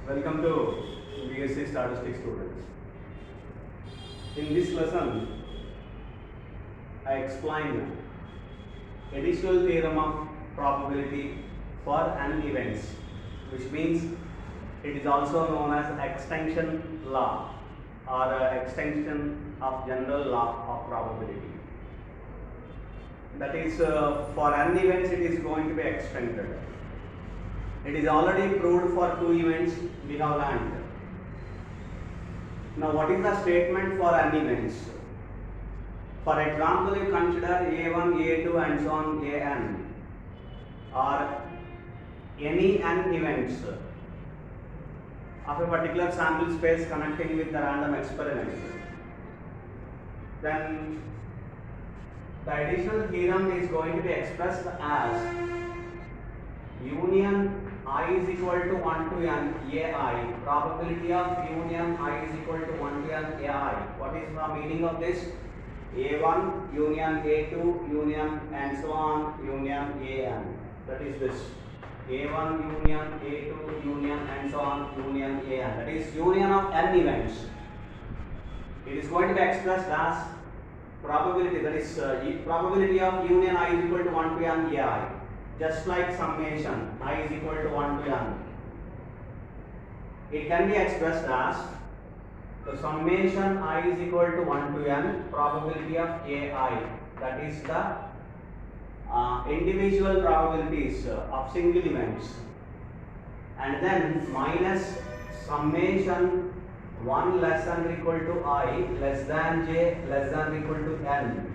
Welcome to BSc Statistics students. In this lesson, I explain additional theorem of probability for n events, which means it is also known as extension law or extension of general law of probability. That is, for n events, it is going to be extended. It is already proved for 2 events we have learned. Now, what is the statement for n events? For example, you consider A1, A2 and so on An or any n events of a particular sample space connecting with the random experiment. Then the additional theorem is going to be expressed as union I is equal to 1 to n ai, probability of union I is equal to 1 to n ai. What is the meaning of this? A1 union A2 union and so on union An. That is this. A1 union A2 union and so on union An. That is union of n events. It is going to be expressed as probability, that is probability of union I is equal to 1 to n ai. Just like summation I is equal to 1 to n. It can be expressed as the summation I is equal to 1 to n probability of ai, that is the individual probabilities of single events, and then minus summation 1 less than or equal to I less than j less than or equal to n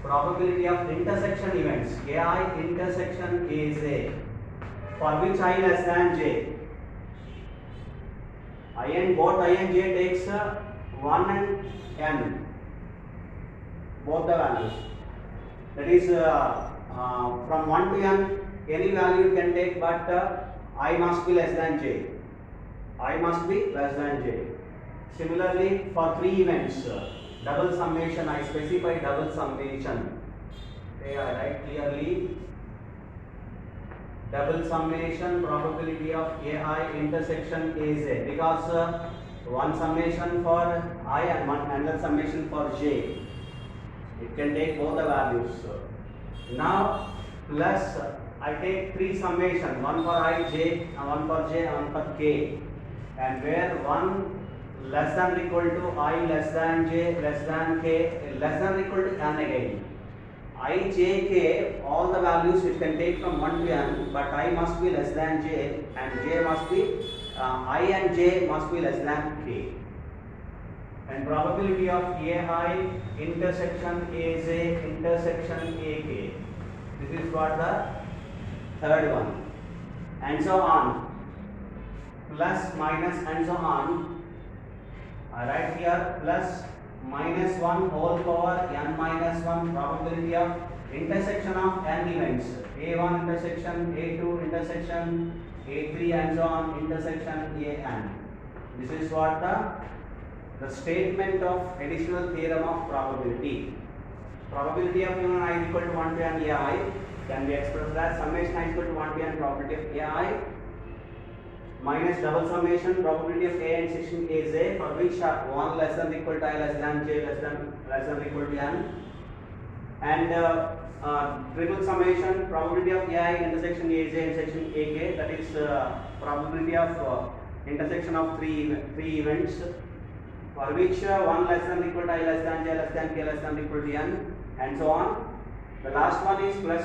probability of intersection events ai intersection aj, for which I less than j. Both I and j takes 1 and n, both the values. That is from 1 to n, any value you can take, but I must be less than j. I must be less than j. Similarly, for 3 events, double summation, I specify double summation. Okay, I write clearly double summation probability of ai intersection aj, because one summation for I and another summation for j. It can take both the values. Now plus I take 3 summation, one for I, j, one for j, and one for k, and where one less than or equal to I less than j less than k less than or equal to n again. I, j, k, all the values which can take from 1 to n, but I must be less than j and j must be I and j must be less than k. And probability of ai intersection aj intersection ak. This is what the third one, and so on, plus minus and so on. I write here plus minus 1 whole power n minus 1 probability of intersection of n events a1 intersection a2 intersection a3 and so on intersection an. This is what the statement of additional theorem of probability. Probability of union I is equal to 1 to n ai can be expressed as summation I is equal to 1 to n probability of ai minus double summation probability of a intersection aj, for which 1 less than or equal to I less than j less than or equal to n, and triple summation probability of ai intersection aj intersection ak, that is probability of intersection of three events, for which 1 less than or equal to I less than j less than k less than or equal to n, and so on. The last one is plus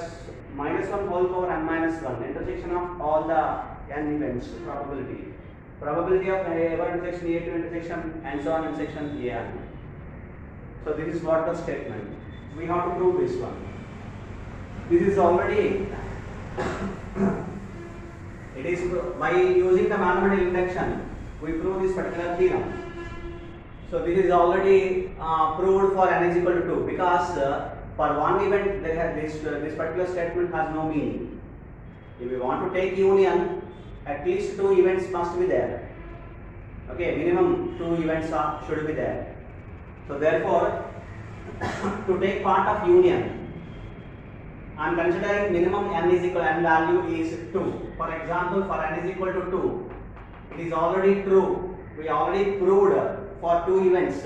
minus 1 whole power n minus 1 intersection of all the n events probability. Probability of a1 intersection a2 intersection and so on intersection an. So this is what the statement. We have to prove this one. This is already it is by using the mathematical induction we prove this particular theorem. So this is already proved for n is equal to 2, because for one event this particular statement has no meaning. If we want to take union, at least 2 events must be there. Okay, minimum 2 events should be there. So therefore, to take part of union, I am considering minimum n is equal, n value is 2. For example, for n is equal to 2, it is already true. We already proved for two events.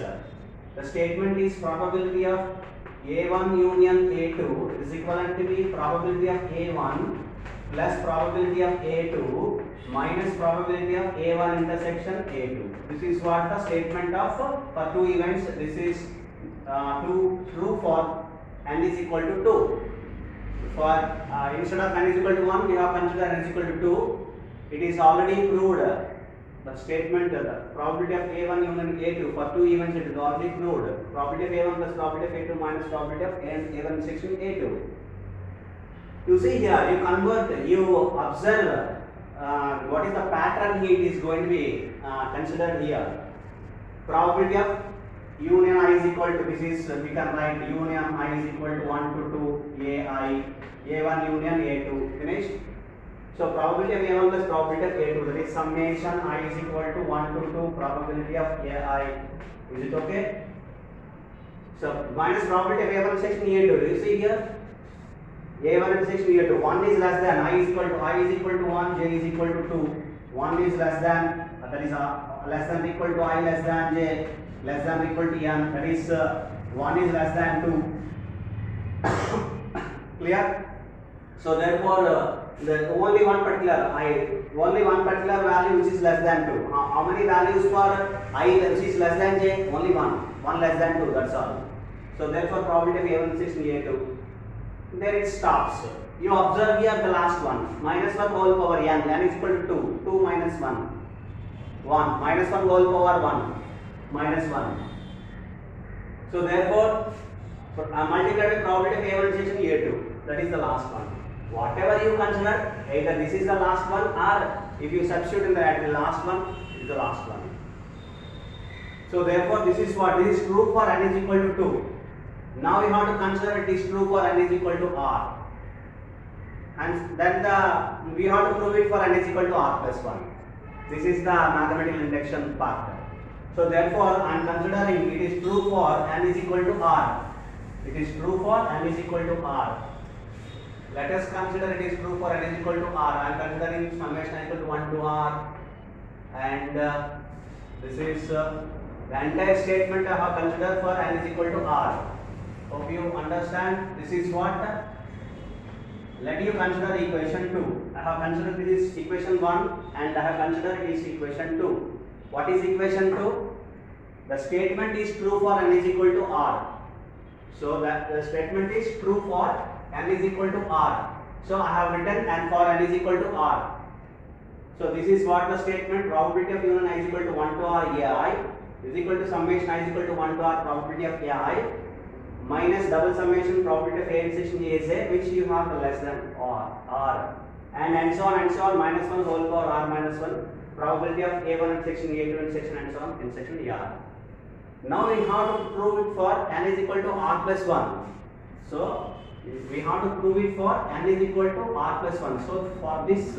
The statement is probability of A1 union A2 is equivalent to the probability of A1 plus probability of A2 minus probability of A1 intersection A2. This is what the statement of for two events. This is true for n is equal to 2. For instead of n is equal to 1, we have considered n is equal to 2. It is already proved. The statement, the probability of A1 union A2 for two events, it is already proved. Probability of A1 plus probability of A2 minus probability of A1 intersection A2. You see here, you convert, you observe what is the pattern it is going to be considered here. Probability of union I is equal to, this is, we can write union I is equal to 1 to 2 AI, A1 union A2, finished. So probability of A1 plus probability of A2, that is summation I is equal to 1 to 2 probability of AI. Is it okay? So minus probability of A1 section A2, you see here, A1 section A2, 1 is less than, I is equal to 1, J is equal to 2, 1 is less than, that is less than or equal to I less than J, less than or equal to N, that is 1 is less than 2. Clear? So therefore, the only one particular value which is less than 2. How many values for I which is less than J? Only one less than 2, that's all. So therefore, probability of A1 section A2. There it stops. You observe here the last one, minus 1 whole power n is equal to 2, 2 minus 1, 1, minus 1 whole power 1, minus 1. So therefore, multiply with probability of A1 section A2, that is the last one. Whatever you consider, either this is the last one or if you substitute in the last one, it is the last one. So therefore, this is what, this is true for n is equal to 2. Now we have to consider it is true for n is equal to r, and then we have to prove it for n is equal to r plus 1. This is the mathematical induction part. So therefore, I am considering it is true for n is equal to r. It is true for n is equal to r. Let us consider it is true for n is equal to r. I am considering summation equal to 1 to r, and this is the entire statement I have considered for n is equal to r. Hope you understand. This is what. Let you consider equation 2. I have considered this is equation 1 and I have considered it is equation 2. What is equation 2? The statement is true for n is equal to r. So that the statement is true for n is equal to r. So I have written and for n is equal to r. So this is what the statement, probability of union I is equal to 1 to r ai is equal to summation I is equal to 1 to r probability of ai minus double summation probability of A intersection AJ, which you have the less than r, and so on minus 1 whole power r minus 1 probability of A1 intersection A2 intersection and so on intersection r. Now we have to prove it for n is equal to r plus 1. So we have to prove it for n is equal to r plus 1. So for this,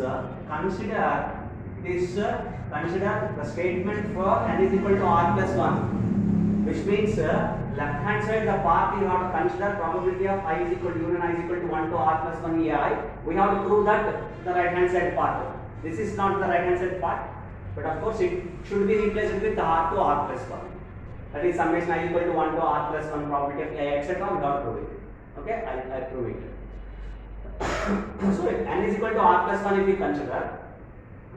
consider the statement for n is equal to r plus 1, which means left hand side the part you have to consider probability of I is equal to union I is equal to 1 to r plus 1 ai. We have to prove that the right hand side part. This is not the right hand side part, but of course it should be replaced with r to r plus 1. That is summation I is equal to 1 to r plus 1 probability of ai etc. We have to prove it. Okay, I prove it. So n is equal to r plus 1 if we consider,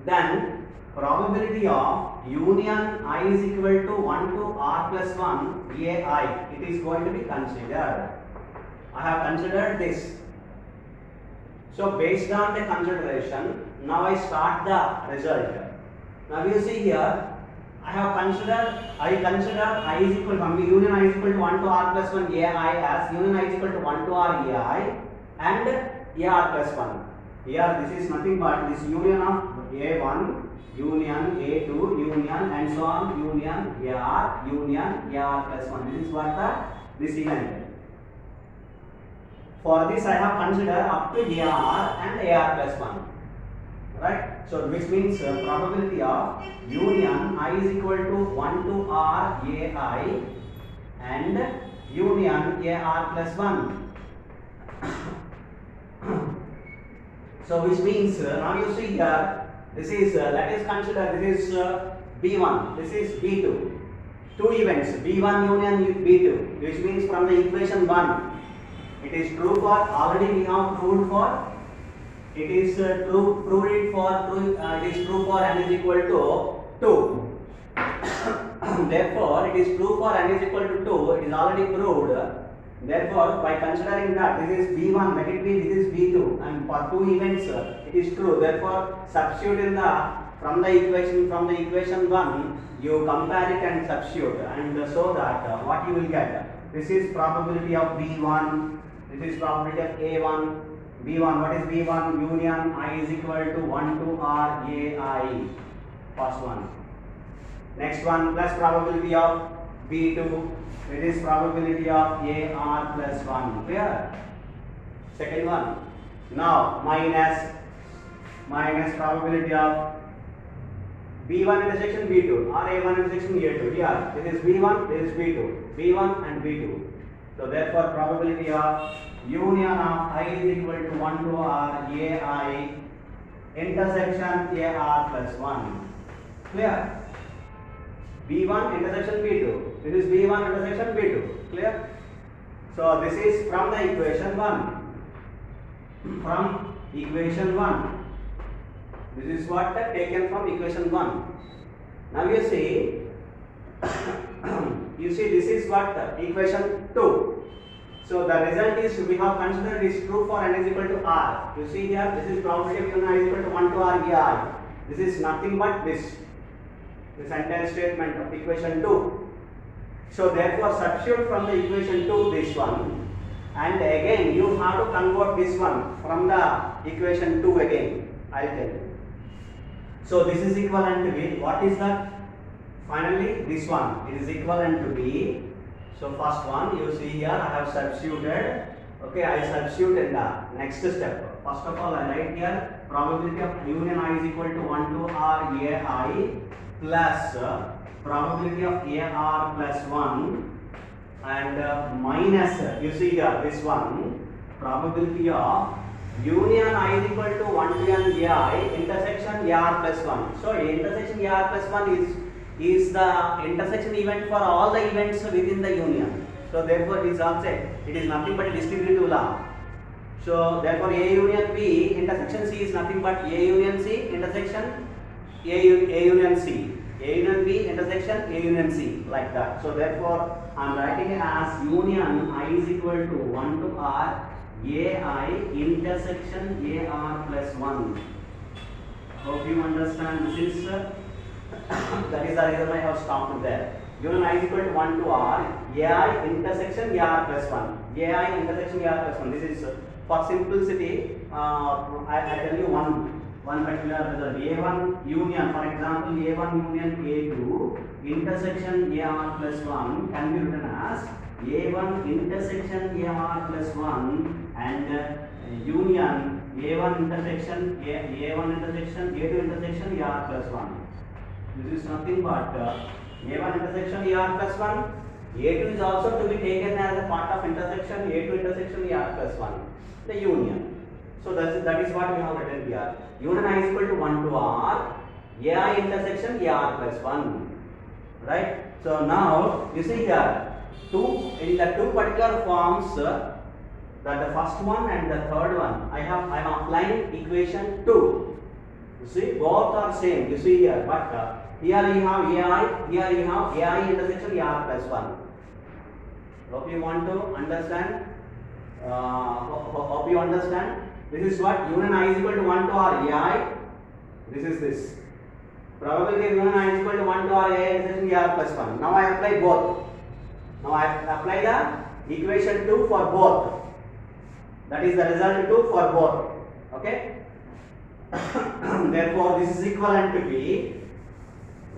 then probability of union I is equal to 1 to r plus 1 ai, it is going to be considered. I have considered this. So based on the consideration, now I start the result. Now you see here, I consider I is equal to union I is equal to 1 to r plus 1 ai as union I is equal to 1 to r ai and ar plus 1. Here this is nothing but this union of a1, union a2, union and so on, union ar plus 1. This is what this event. For this I have considered up to ar and ar plus 1. Right? So which means probability of union I is equal to 1 to r ai and union ar plus 1. So which means now you see here This is let us consider this is B1, this is B2. Two events B1 union B2, which means from the equation 1, it is true for, already we have proved for, it is true, prove it for true, it is true for n is equal to 2. Therefore, it is true for n is equal to 2, it is already proved. Therefore, by considering that this is B1, let it be this is B2, and for two events it is true. Therefore, substitute in the from the equation 1, you compare it and substitute, and so that what you will get. This is probability of B1, this is probability of A1, B1. What is B1? Union I is equal to 1 to R A I. First one. Next one, plus probability of B2. It is probability of AR plus 1. Clear? Second one. Now minus probability of B1 intersection B2 or A1 intersection A2. Here, this is B1, this is B2. B1 and B2. So therefore, probability of union of I is equal to 1 to R AI intersection AR plus 1. Clear? B1 intersection B2. This is B1 intersection B2. Clear? So this is from the equation 1. From equation 1. This is what taken from equation 1. Now you see, this is what equation 2. So the result is we have considered is true for n is equal to R. You see here, this is probability of union is equal to 1 to R AI. This is nothing but this entire statement of equation 2. So therefore substitute from the equation 2 this one, and again you have to convert this one from the equation 2 again. I will tell you. So this is equivalent to B. What is that? Finally this one, it is equivalent to B. So first one you see here I have substituted. Okay, I substitute in the next step. First of all I write here probability of union I is equal to 1 to R AI plus probability of AR plus 1 and minus, you see here this one, probability of union I is equal to 1 to n AI intersection AR plus 1. So intersection AR plus 1 is the intersection event for all the events within the union. So therefore it is nothing but a distributive law. So therefore A union B intersection C is nothing but A union C intersection A union C. A union B intersection A union C, like that. So therefore I am writing it as union I is equal to 1 to R AI intersection AR plus 1. Hope you understand this is that is the reason I have stopped there. Union I is equal to 1 to R AI intersection AR plus 1. AI intersection AR plus 1. This is for simplicity. I tell you one particular result. A1 union, for example, A1 union A2 intersection AR plus 1 can be written as A1 intersection AR plus 1 and union A1 intersection A1 intersection A2 intersection AR plus 1. This is nothing but A1 intersection AR plus 1. A2 is also to be taken as a part of intersection A2 intersection AR plus 1. The union. So that is what we have written here. Union I is equal to 1 to R AI intersection AR plus 1. Right? So now you see here in the two particular forms, that the first one and the third one, I am applying equation 2. You see both are same. You see here, but here you have AI, here you have AI intersection AR plus 1. Hope you want to understand. Hope you understand. This is what union I is equal to 1 to R AI. This is this. Probability of union I is equal to 1 to R AI intersection AR plus 1. Now I apply both. Now I apply the equation 2 for both. That is the result 2 for both. Okay. Therefore this is equivalent to B.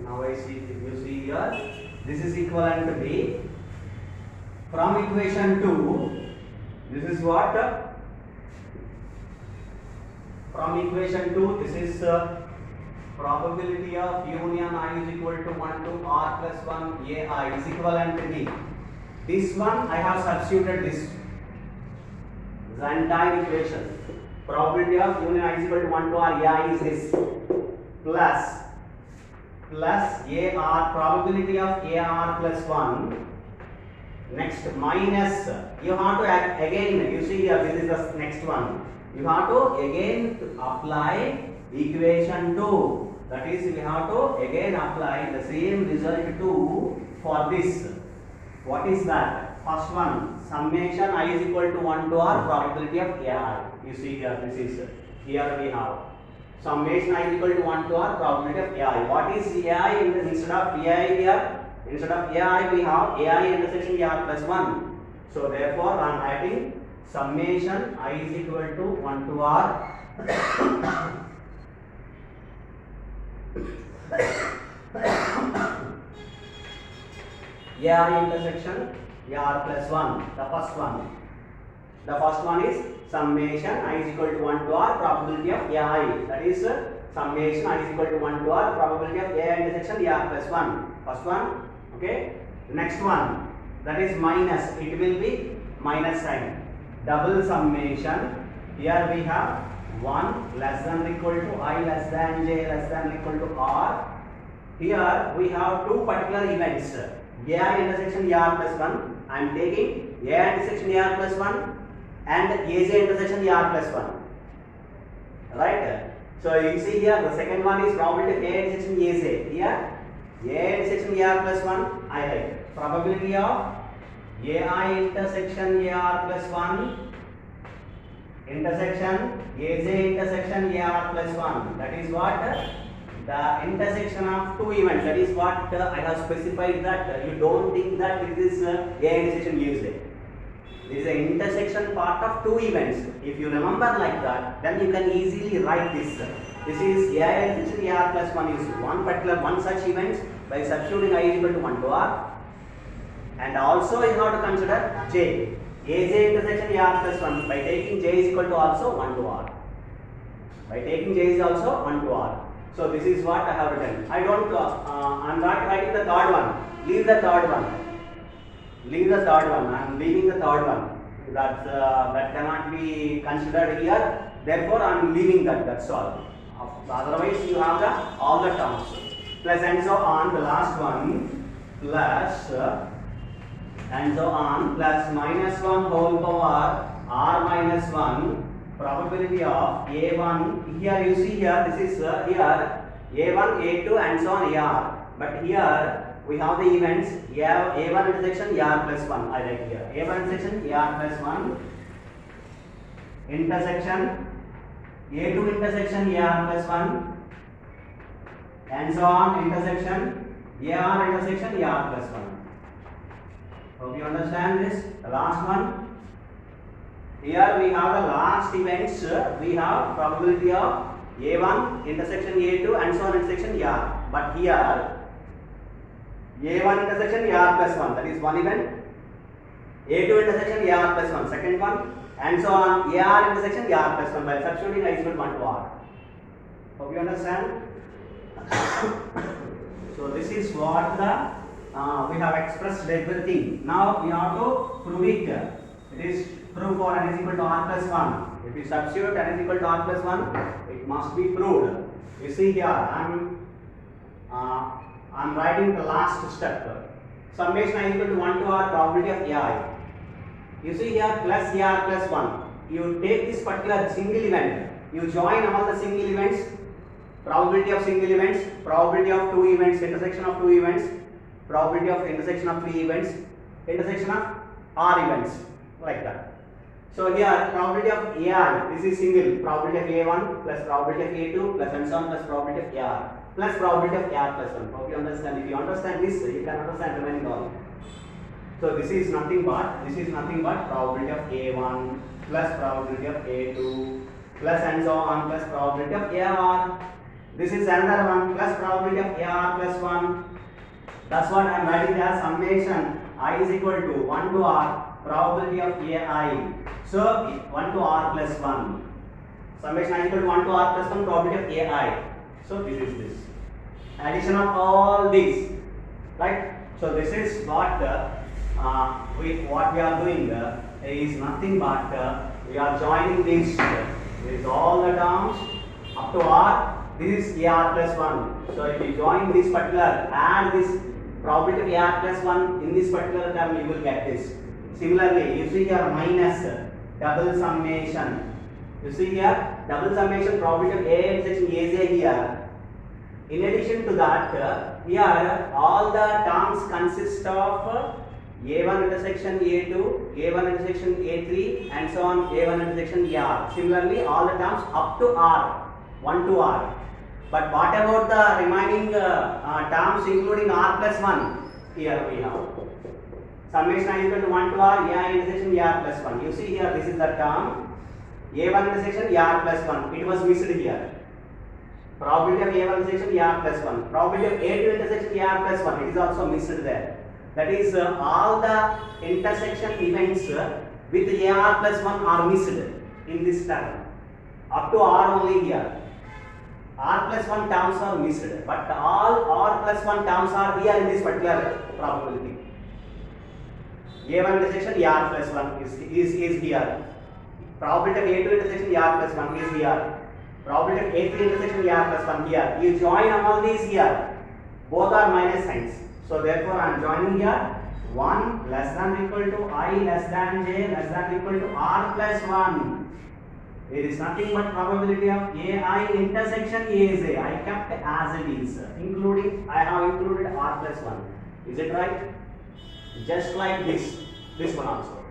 Now I see, you see here, this is equivalent to B. From equation 2, this is what? From equation 2, this is probability of union I is equal to 1 to R plus 1 AI is equivalent to B. This one I have substituted this entire equation. Probability of union I is equal to 1 to R AI is this. plus AR, probability of AR plus 1. Next minus, you have to again, you see here, this is the next one. You have to again apply equation 2. That is, we have to again apply the same result 2 for this. What is that? First one, summation I is equal to 1 to R, probability of AI. You see here, this is, here we have summation I is equal to 1 to R, probability of AI. What is AI instead of AI here? Instead of AI, we have AI intersection AR plus 1. So therefore, I am writing summation I is equal to 1 to R. AR intersection AR plus 1. The first one. The first one is summation I is equal to 1 to R, probability of AI. That is summation I is equal to 1 to R, probability of AI intersection AR plus 1. First one. Okay. Next one, that is minus. It will be minus sign. Double summation. Here we have 1 less than or equal to I less than J less than or equal to R. Here we have two particular events. AI intersection AR plus 1. I am taking AI intersection AR plus 1 and AJ intersection AR plus 1. Right? So you see here the second one is probability of AI intersection AJ. Here AI intersection AR plus 1, I write probability of AI intersection AR plus 1 intersection AJ intersection AR plus 1. That is what? The intersection of two events. That is what I have specified, that you don't think that it is AI intersection AJ. This is an intersection part of two events. If you remember like that, then you can easily write this. This is AI intersection AR plus 1 is one such event. By substituting I is equal to 1 to R, and also you have to consider J. AJ intersection AR plus 1. By taking J is equal to also 1 to R. By taking J is also 1 to R. So this is what I have written. I don't. I am not writing the third one. Leave the third one. Leave the third one. I am leaving the third one. That cannot be considered here. Therefore, I am leaving that. That's all. Otherwise, you have all the terms. Plus and so on, the last one, plus and so on, plus minus 1 whole power R minus 1, probability of A1. Here you see here, this is here A1, A2 and so on AR. But here we have the events A1 intersection AR plus 1. I write here A1 intersection AR plus 1 intersection A2 intersection AR plus 1 and so on intersection AR intersection AR plus 1. Hope you understand this. The last one. Here we have the last events. We have probability of A1 intersection A2 and so on intersection AR. But here A1 intersection AR plus 1. That is one event. A2 intersection AR plus 1. Second one. And so on AR intersection AR plus 1. By substituting I is equal to 1 to R. Hope you understand. So this is what we have expressed everything. Now we have to prove it. It is proof for n is equal to R plus 1. If you substitute n is equal to R plus 1, it must be proved. You see here, I am writing the last step. Summation I is equal to 1 to R, probability of AI. You see here plus AR plus 1. You take this particular single event, you join all the single events, probability of single events, probability of two events, intersection of two events, probability of intersection of three events, intersection of R events, like that. So here probability of AI, this is single, probability of A1 plus probability of A2 plus and so on plus probability of AR plus probability of AR plus 1. Hope you understand. If you understand this, you can understand remaining all. So this is nothing but probability of A1 plus probability of A2 plus and so on plus probability of AR. This is another one plus probability of AR plus 1. That's what I am writing as summation I is equal to 1 to R, probability of AI. So 1 to R plus 1. Summation I is equal to 1 to R plus 1, probability of AI. So this is this. Addition of all these. Right? So this is what we are doing is nothing but we are joining this with all the terms up to R. This is AR plus 1. So if you join this particular, add this probability of AR plus 1 in this particular term, you will get this. Similarly, you see here minus double summation. You see here double summation probability of A intersection AJ here. In addition to that, here all the terms consist of A1 intersection A2, A1 intersection A3, and so on, A1 intersection AR. Similarly, all the terms up to R, 1 to R. But what about the remaining terms including R plus 1? Here we have summation I is equal to 1 to R, AI intersection AR plus 1. You see here, this is the term A1 intersection AR plus 1. It was missed here. Probability of A1 intersection AR plus 1. Probability of A2 intersection AR plus 1. It is also missed there. That is, all the intersection events with AR plus 1 are missed in this term. Up to R only here. R plus 1 terms are missed, but all R plus 1 terms are here in this particular probability. A1 intersection AR plus 1 is here. Probability of A2 intersection AR plus 1 is here. Probability of A3 intersection AR plus 1 here. You join all these here. Both are minus signs. So therefore I am joining here 1 less than or equal to I less than j less than or equal to R plus 1. It is nothing but probability of AI intersection AJ. I kept as it is, including, I have included R plus 1. Is it right? Just like this one also.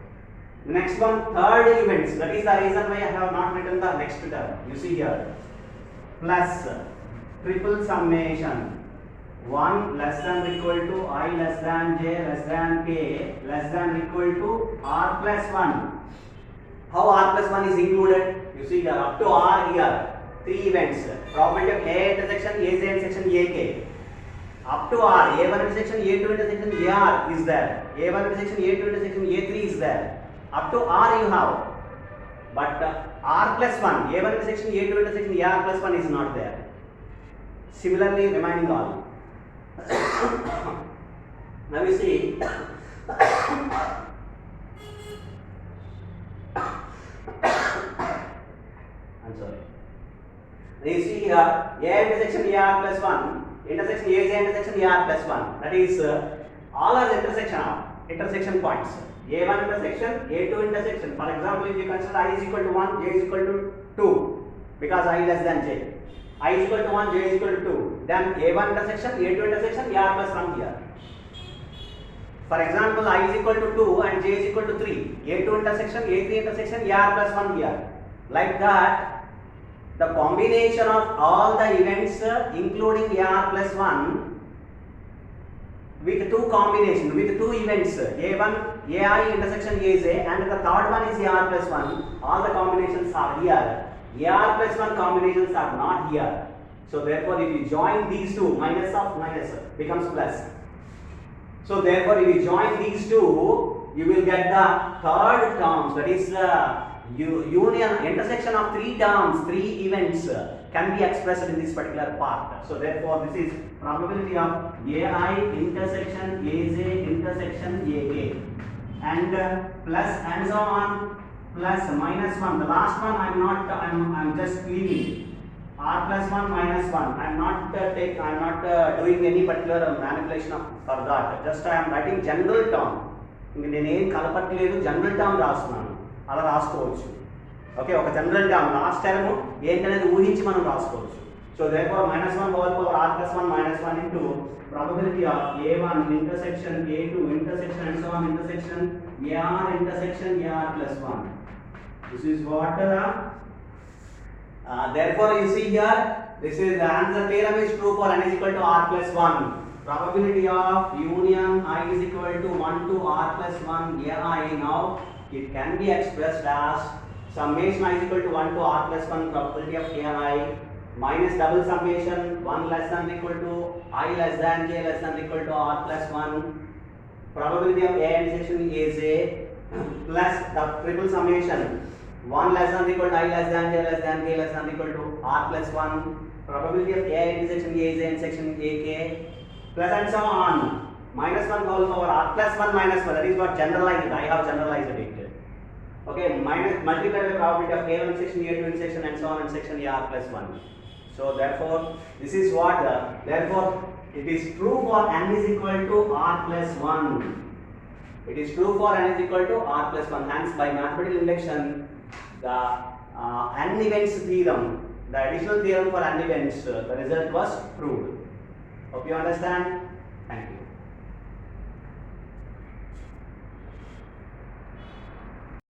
Next one, third events. That is the reason why I have not written the next term. You see here, plus triple summation 1 less than or equal to I less than j less than k less than or equal to R plus 1. How R plus 1 is included? You see here, up to R here, 3 events. Probability of A intersection AJ intersection AK. Up to R, A1 intersection A2 intersection AR is there. A1 intersection A2 intersection A3 is there. Up to R you have. But R plus 1, A1 intersection A2 intersection AR plus 1 is not there. Similarly, remaining all. Now you see, I'm sorry. You see here, A intersection AR plus 1, intersection AJ intersection AR plus 1. That is, all are the intersection points. A1 intersection, A2 intersection. For example, if you consider I is equal to 1, J is equal to 2, because I less than J. I is equal to 1, J is equal to 2. Then A1 intersection, A2 intersection, AR plus 1 here. For example, I is equal to 2 and J is equal to 3. A2 intersection, A3 intersection, AR plus 1 here. Like that, the combination of all the events including AR plus 1 with two combinations, with two events, A1, AI intersection AJ, and the third one is AR plus 1. All the combinations are here. AR plus 1 combinations are not here. So therefore, if you join these two, minus of minus becomes plus. So therefore, if you join these two, you will get the third terms, that is union, intersection of 3 terms, 3 events can be expressed in this particular part. So therefore, this is probability of AI intersection AJ intersection AK, and plus and so on, plus minus 1. The last one I'm just leaving. R plus 1 minus 1. I'm not doing any particular manipulation for that. Just I am writing general term. నేను ఏం కలపట్లేదు, general term రాస్తున్నాను, అలా రాసుకోవచ్చు. Okay, ఒక general term last term ఏంటనేది ఊహించి మనం రాసుకోవచ్చు. So therefore -1 whole power R plus 1 minus 1 into probability of A1 intersection A2 intersection and so on intersection AR intersection AR plus 1. This is what therefore you see here, this is the answer. Theorem is true for n is equal to R plus 1. Probability of union I is equal to 1 to R plus 1 AI. Now it can be expressed as summation I is equal to 1 to R plus 1 probability of AI minus double summation 1 less than or equal to I less than J less than or equal to R plus 1 probability of A intersection AJ plus the triple summation 1 less than or equal to I less than J less than K less than or equal to R plus 1 probability of A intersection AJ intersection AK plus and so on, -1 whole power R plus 1 minus 1. That is what generalized. I have generalized it. Okay, minus multiplied by probability of A1 intersection A2 intersection and so on intersection AR plus 1. So therefore, this is what, therefore it is true for n is equal to r plus 1. It is true for n is equal to r plus 1. Hence, by mathematical induction, the n events theorem, the additional theorem for n events, the result was proved. Hope you understand. Thank you.